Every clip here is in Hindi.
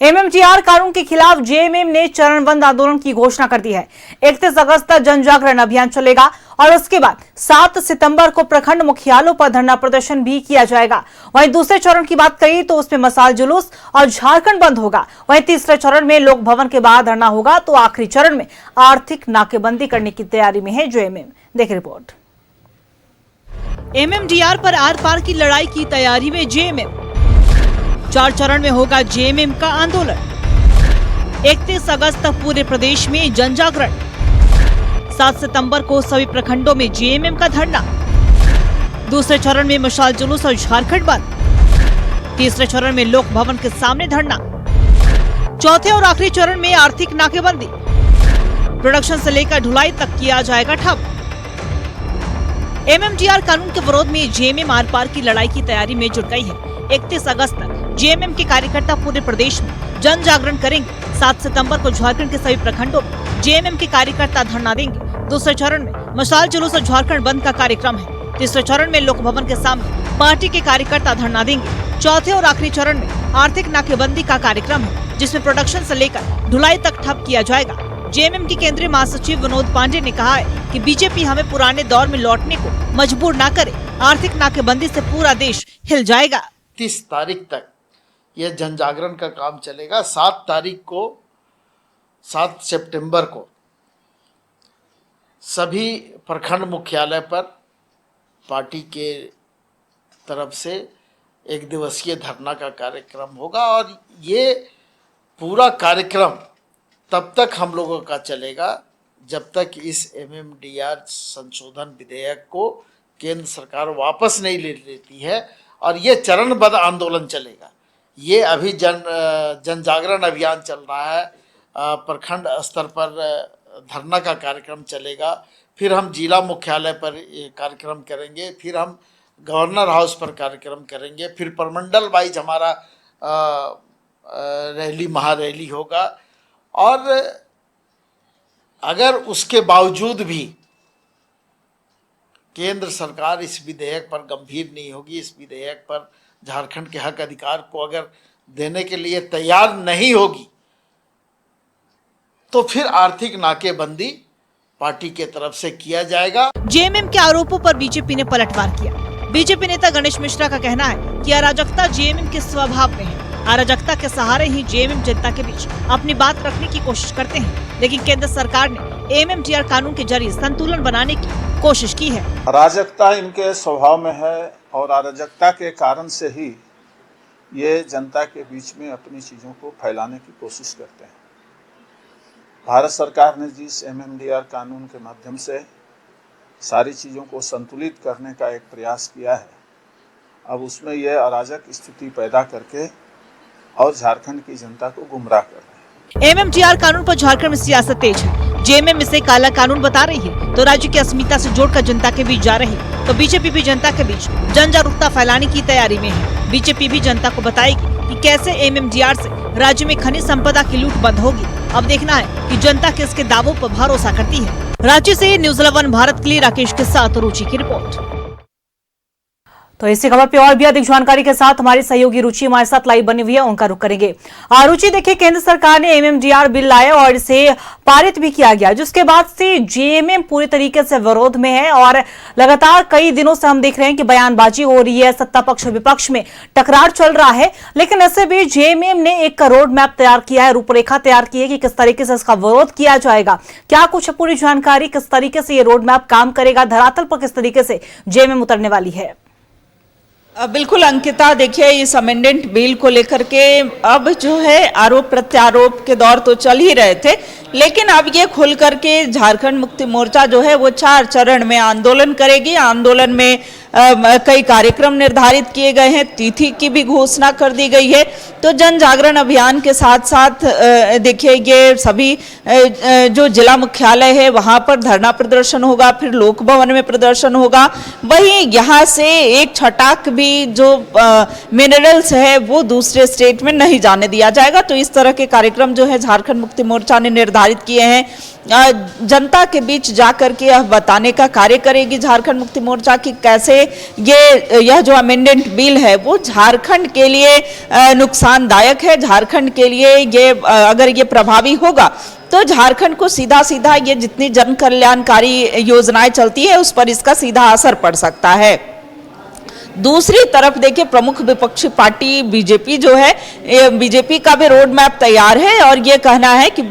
एमएमटीआर कानून के खिलाफ जेएमएम ने चरणबंद आंदोलन की घोषणा कर दी है। 31 अगस्त तक जन जागरण अभियान चलेगा और उसके बाद 7 सितंबर को प्रखंड मुख्यालयों पर धरना प्रदर्शन भी किया जाएगा। वहीं दूसरे चरण की बात करें तो उसमें मसाल जुलूस और झारखंड बंद होगा। वहीं तीसरे चरण में लोक भवन के बाहर धरना होगा तो आखिरी चरण में आर्थिक नाकेबंदी करने की तैयारी में है जेएमएम। देख रिपोर्ट। एमएमटीआर पर आर पार की लड़ाई की तैयारी में जेएमएम। 4 चरण में होगा जेएमएम का आंदोलन। 31 अगस्त तक पूरे प्रदेश में जन जागरण। 7 सितंबर को सभी प्रखंडों में जेएमएम का धरना। दूसरे चरण में मशाल जुलूस और झारखंड बंद। तीसरे चरण में लोक भवन के सामने धरना। चौथे और आखिरी चरण में आर्थिक नाकेबंदी। प्रोडक्शन से लेकर ढुलाई तक किया जाएगा ठप। एमएमटीआर कानून के विरोध में जेएमएम आर पार की लड़ाई की तैयारी में जुट गई है। 31 अगस्त तक जेएमएम के कार्यकर्ता पूरे प्रदेश में जन जागरण करेंगे। 7 सितंबर को झारखंड के सभी प्रखंडों में जेएमएम के कार्यकर्ता धरना देंगे। दूसरे चरण में मशाल जुलूस और झारखंड बंद का कार्यक्रम है। तीसरे चरण में लोक भवन के सामने पार्टी के कार्यकर्ता धरना देंगे। चौथे और आखिरी चरण में आर्थिक नाकेबंदी का कार्यक्रम है, जिसमें प्रोडक्शन से लेकर ढुलाई तक ठप किया जाएगा। जेएमएम की केंद्रीय महासचिव विनोद पांडे ने कहा है कि बीजेपी हमें पुराने दौर में लौटने को मजबूर न करे। आर्थिक नाकेबंदी से पूरा देश हिल जाएगा। 30 तारीख तक यह जन जागरण का काम चलेगा। 7 सितंबर को सभी प्रखंड मुख्यालय पर पार्टी के तरफ से 1 दिवसीय धरना का कार्यक्रम होगा और ये पूरा कार्यक्रम तब तक हम लोगों का चलेगा जब तक इस एमएमटीआर संशोधन विधेयक को केंद्र सरकार वापस नहीं ले लेती है और ये चरणबद्ध आंदोलन चलेगा। ये अभी जन जागरण अभियान चल रहा है। प्रखंड स्तर पर धरना का कार्यक्रम चलेगा, फिर हम जिला मुख्यालय पर कार्यक्रम करेंगे, फिर हम गवर्नर हाउस पर कार्यक्रम करेंगे, फिर प्रमंडल वाइज हमारा रैली महारैली होगा। और अगर उसके बावजूद भी केंद्र सरकार इस विधेयक पर गंभीर नहीं होगी, इस विधेयक पर झारखंड के हक अधिकार को अगर देने के लिए तैयार नहीं होगी, तो फिर आर्थिक नाकेबंदी पार्टी के तरफ से किया जाएगा। जेएमएम के आरोपों पर बीजेपी ने पलटवार किया। बीजेपी नेता गणेश मिश्रा का कहना है कि अराजकता जेएमएम के स्वभाव में है। अराजकता के सहारे ही जेएमएम जनता के बीच अपनी बात रखने की कोशिश करते हैं, लेकिन केंद्र सरकार ने एमएमटीआर कानून के जरिए संतुलन बनाने की कोशिश की है। अराजकता इनके स्वभाव में है और अराजकता के कारण से ही ये जनता के बीच में अपनी चीजों को फैलाने की कोशिश करते हैं। भारत सरकार ने जिस एमएमटीआर कानून के माध्यम से सारी चीजों को संतुलित करने का एक प्रयास किया है, अब उसमें यह अराजक स्थिति पैदा करके और झारखंड की जनता को गुमराह कर रहे हैं। एमएमटीआर कानून पर झारखंड में सियासत तेज है। जेएमएम इसे काला कानून बता रही है तो राज्य की अस्मिता से जोड़कर जनता के बीच जा रही है, तो बीजेपी भी जनता के बीच जन जागरूकता फैलाने की तैयारी में है। बीजेपी भी जनता को बताएगी कि कैसे एमएमटीआर से राज्य में खनिज संपदा की लूट बंद होगी। अब देखना है कि जनता किसके दावों पर भरोसा करती है। राज्य से न्यूज़ 11 भारत के लिए राकेश के साथ रुचि की रिपोर्ट। तो इसी खबर पे और भी अधिक जानकारी के साथ हमारी सहयोगी रुचि हमारे साथ लाइव बनी हुई है, उनका रुख करेंगे। रुचि, देखिए केंद्र सरकार ने एमएमटीआर बिल लाया और इसे पारित भी किया गया, जिसके बाद से जेएमएम पूरी तरीके से विरोध में है और लगातार कई दिनों से हम देख रहे हैं कि बयानबाजी हो रही है, सत्ता पक्ष विपक्ष में टकरार चल रहा है। लेकिन ऐसे भी जेएमएम ने एक रोड मैप तैयार किया है, रूपरेखा तैयार की है कि किस तरीके से इसका विरोध किया जाएगा। क्या कुछ पूरी जानकारी, किस तरीके से ये रोड मैप काम करेगा, धरातल पर किस तरीके से जेएमएम उतरने वाली है? बिल्कुल अंकिता, देखिए इस अमेंडेंट बिल को लेकर के अब जो है आरोप प्रत्यारोप के दौर तो चल ही रहे थे, लेकिन अब ये खुल करके झारखंड मुक्ति मोर्चा जो है वो 4 चरण में आंदोलन करेगी। आंदोलन में कई कार्यक्रम निर्धारित किए गए हैं, तिथि की भी घोषणा कर दी गई है। तो जन जागरण अभियान के साथ साथ देखिए ये सभी जो जिला मुख्यालय है वहां पर धरना प्रदर्शन होगा, फिर लोक भवन में प्रदर्शन होगा। वहीं यहाँ से एक छटाक भी जो मिनरल्स है वो दूसरे स्टेट में नहीं जाने दिया जाएगा। तो इस तरह के कार्यक्रम जो है झारखंड मुक्ति मोर्चा ने निर्धारित निर्धारित किए हैं, जनता के बीच जाकर के यह बताने का कार्य करेगी झारखंड मुक्ति मोर्चा की कैसे यह जो अमेंडमेंट बिल है वो झारखंड के लिए नुकसानदायक है। झारखंड के लिए ये अगर ये प्रभावी होगा तो झारखंड को सीधा सीधा ये जितनी जन कल्याणकारी योजनाएं चलती है उस पर इसका सीधा असर पड़ सकता है। दूसरी तरफ देखिए प्रमुख विपक्षी पार्टी बीजेपी जो है, बीजेपी का भी रोड मैप तैयार है और ये कहना है कि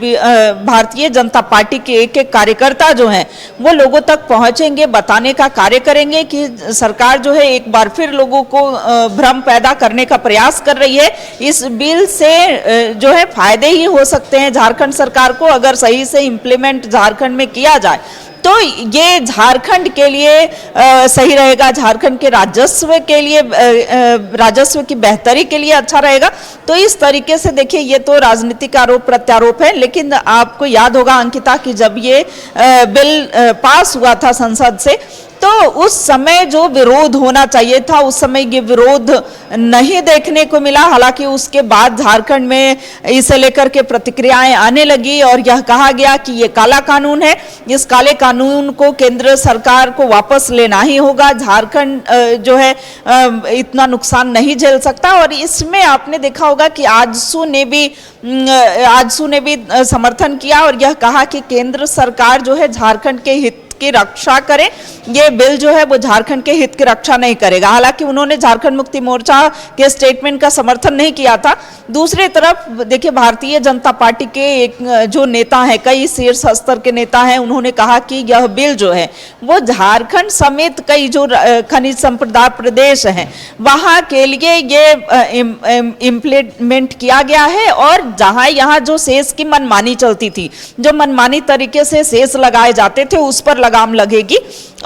भारतीय जनता पार्टी के एक एक कार्यकर्ता जो हैं वो लोगों तक पहुंचेंगे, बताने का कार्य करेंगे कि सरकार जो है एक बार फिर लोगों को भ्रम पैदा करने का प्रयास कर रही है। इस बिल से जो है फायदे ही हो सकते हैं झारखंड सरकार को अगर सही से इम्प्लीमेंट झारखंड में किया जाए तो ये झारखंड के लिए सही रहेगा, झारखंड के राजस्व के लिए, राजस्व की बेहतरी के लिए अच्छा रहेगा। तो इस तरीके से देखिए ये तो राजनीतिक आरोप प्रत्यारोप है, लेकिन आपको याद होगा अंकिता कि जब ये बिल पास हुआ था संसद से तो उस समय जो विरोध होना चाहिए था उस समय ये विरोध नहीं देखने को मिला। हालांकि उसके बाद झारखंड में इसे लेकर के प्रतिक्रियाएं आने लगी और यह कहा गया कि ये काला कानून है, इस काले कानून को केंद्र सरकार को वापस लेना ही होगा, झारखंड जो है इतना नुकसान नहीं झेल सकता। और इसमें आपने देखा होगा कि आजसू ने भी समर्थन किया और यह कहा कि केंद्र सरकार जो है झारखंड के हित की रक्षा करे, ये बिल जो है वो झारखंड के हित की रक्षा नहीं करेगा। हालांकि उन्होंने झारखंड मुक्ति मोर्चा के स्टेटमेंट का समर्थन नहीं किया था। दूसरी तरफ देखिए भारतीय जनता पार्टी के एक जो नेता हैं, कई शीर्ष स्तर के नेता हैं, उन्होंने कहा कि यह बिल जो है वो झारखंड समेत कई जो खनिज संपदा प्रदेश हैं वहां के लिए ये इम्प्लीमेंट किया गया है और जहां यहाँ जो सेस की मनमानी चलती थी, जो मनमानी तरीके से सेस लगाए जाते थे उस पर लगाम लगेगी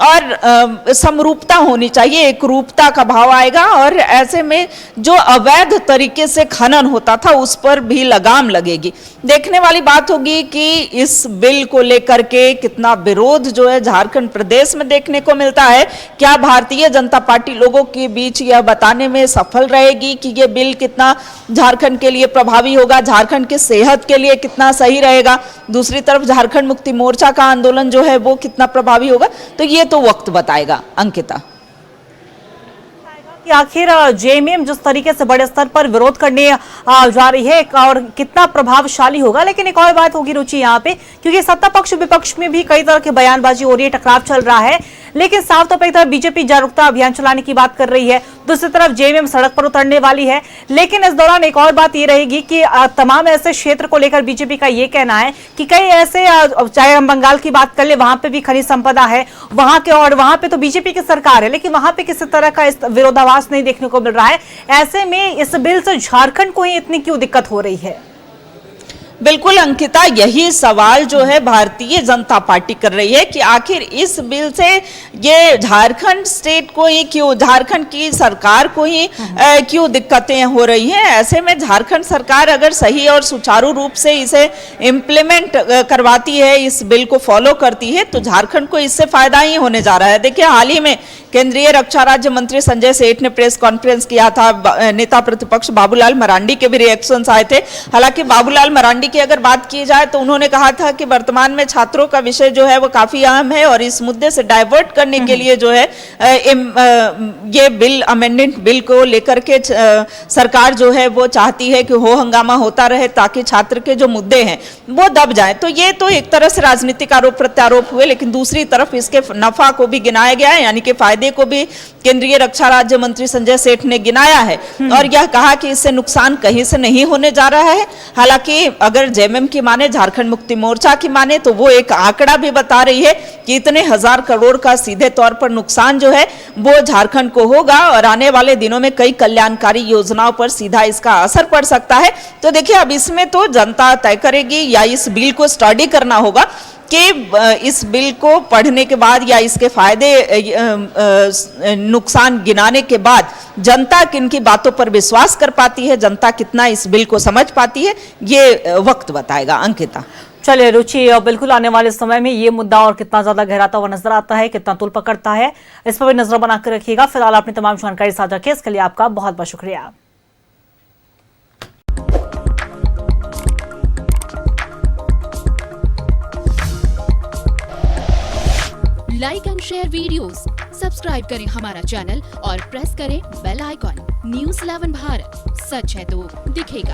और समरूपता होनी चाहिए, एक रूपता का भाव आएगा और ऐसे में जो अवैध तरीके से खनन होता था उस पर भी लगाम लगेगी। देखने वाली बात होगी कि इस बिल को लेकर के कितना विरोध जो है झारखंड प्रदेश में देखने को मिलता है। क्या भारतीय जनता पार्टी लोगों के बीच यह बताने में सफल रहेगी कि यह बिल कितना झारखंड के लिए प्रभावी होगा, झारखंड की सेहत के लिए कितना सही रहेगा। दूसरी तरफ झारखंड मुक्ति मोर्चा का आंदोलन जो है वो कितना प्रभावी होगा, तो ये तो वक्त बताएगा। अंकिता, कि आखिर जेएमएम जिस तरीके से बड़े स्तर पर विरोध करने जा रही है और कितना प्रभावशाली होगा। लेकिन एक और बात होगी रुचि यहाँ पे, क्योंकि सत्ता पक्ष विपक्ष में भी कई तरह की बयानबाजी हो रही है, टकराव चल रहा है, लेकिन साफ तौर पर एक तरफ बीजेपी जागरूकता अभियान चलाने की बात कर रही है, दूसरी तरफ जेएमएम सड़क पर उतरने वाली है। लेकिन इस दौरान एक और बात ये रहेगी कि तमाम ऐसे क्षेत्र को लेकर बीजेपी का ये कहना है कि कई ऐसे, चाहे हम बंगाल की बात कर ले, वहां पे भी खनिज संपदा है वहां के, और वहां पे तो बीजेपी की सरकार है, लेकिन वहां पे किसी तरह का विरोधाभास नहीं देखने को मिल रहा है। ऐसे में इस बिल से झारखंड को ही इतनी क्यों दिक्कत हो रही है? बिल्कुल अंकिता, यही सवाल जो है भारतीय जनता पार्टी कर रही है कि आखिर इस बिल से ये झारखंड स्टेट को ही क्यों, झारखंड की सरकार को ही क्यों दिक्कतें हो रही हैं। ऐसे में झारखंड सरकार अगर सही और सुचारू रूप से इसे इम्प्लीमेंट करवाती है, इस बिल को फॉलो करती है, तो झारखंड को इससे फायदा ही होने जा रहा है। देखिए हाल ही में केंद्रीय रक्षा राज्य मंत्री संजय सेठ ने प्रेस कॉन्फ्रेंस किया था, नेता प्रतिपक्ष बाबूलाल मरांडी के भी रिएक्शंस आए थे। हालांकि बाबूलाल मरांडी की अगर बात की जाए तो उन्होंने कहा था कि वर्तमान में छात्रों का विषय जो है वो काफी अहम है और इस मुद्दे से डाइवर्ट करने के लिए जो है ये बिल, अमेंडमेंट बिल को लेकर के सरकार जो है वो चाहती है कि हो हंगामा होता रहे ताकि छात्र के जो मुद्दे हैं वो दब जाए। तो ये तो एक तरह से राजनीतिक आरोप प्रत्यारोप हुए, लेकिन दूसरी तरफ इसके नफा को भी गिनाया गया है, यानी कि फायदे को भी केंद्रीय रक्षा राज्य मंत्री संजय सेठ ने गिनाया है और यह कहा कि इससे नुकसान कहीं से नहीं होने जा रहा है। हालांकि अगर जेएमएम की माने, झारखंड मुक्ति मोर्चा की माने, तो वो एक आंकड़ा भी बता रही है कि इतने 1000 करोड़ का सीधे तौर पर नुकसान जो है वो झारखंड को होगा और आने वाले दिनों में कई कल्याणकारी योजनाओं पर सीधा इसका असर पड़ सकता है। तो देखिए अब इसमें तो जनता तय करेगी या इस बिल को स्टडी करना होगा कि इस बिल को पढ़ने के बाद या इसके फायदे नुकसान गिनाने के बाद जनता किन की बातों पर विश्वास कर पाती है, जनता कितना इस बिल को समझ पाती है, ये वक्त बताएगा। अंकिता, चलिए रुचि, बिल्कुल आने वाले समय में ये मुद्दा और कितना ज्यादा गहराता हुआ नजर आता है, कितना तूल पकड़ता है, इस पर भी नजर बनाकर रखिएगा। फिलहाल आपने तमाम जानकारी साझा की, इसके लिए आपका बहुत बहुत शुक्रिया। Like and share videos, subscribe करें हमारा चैनल और प्रेस करें बेल आइकॉन। News 11 भारत, सच है तो दिखेगा।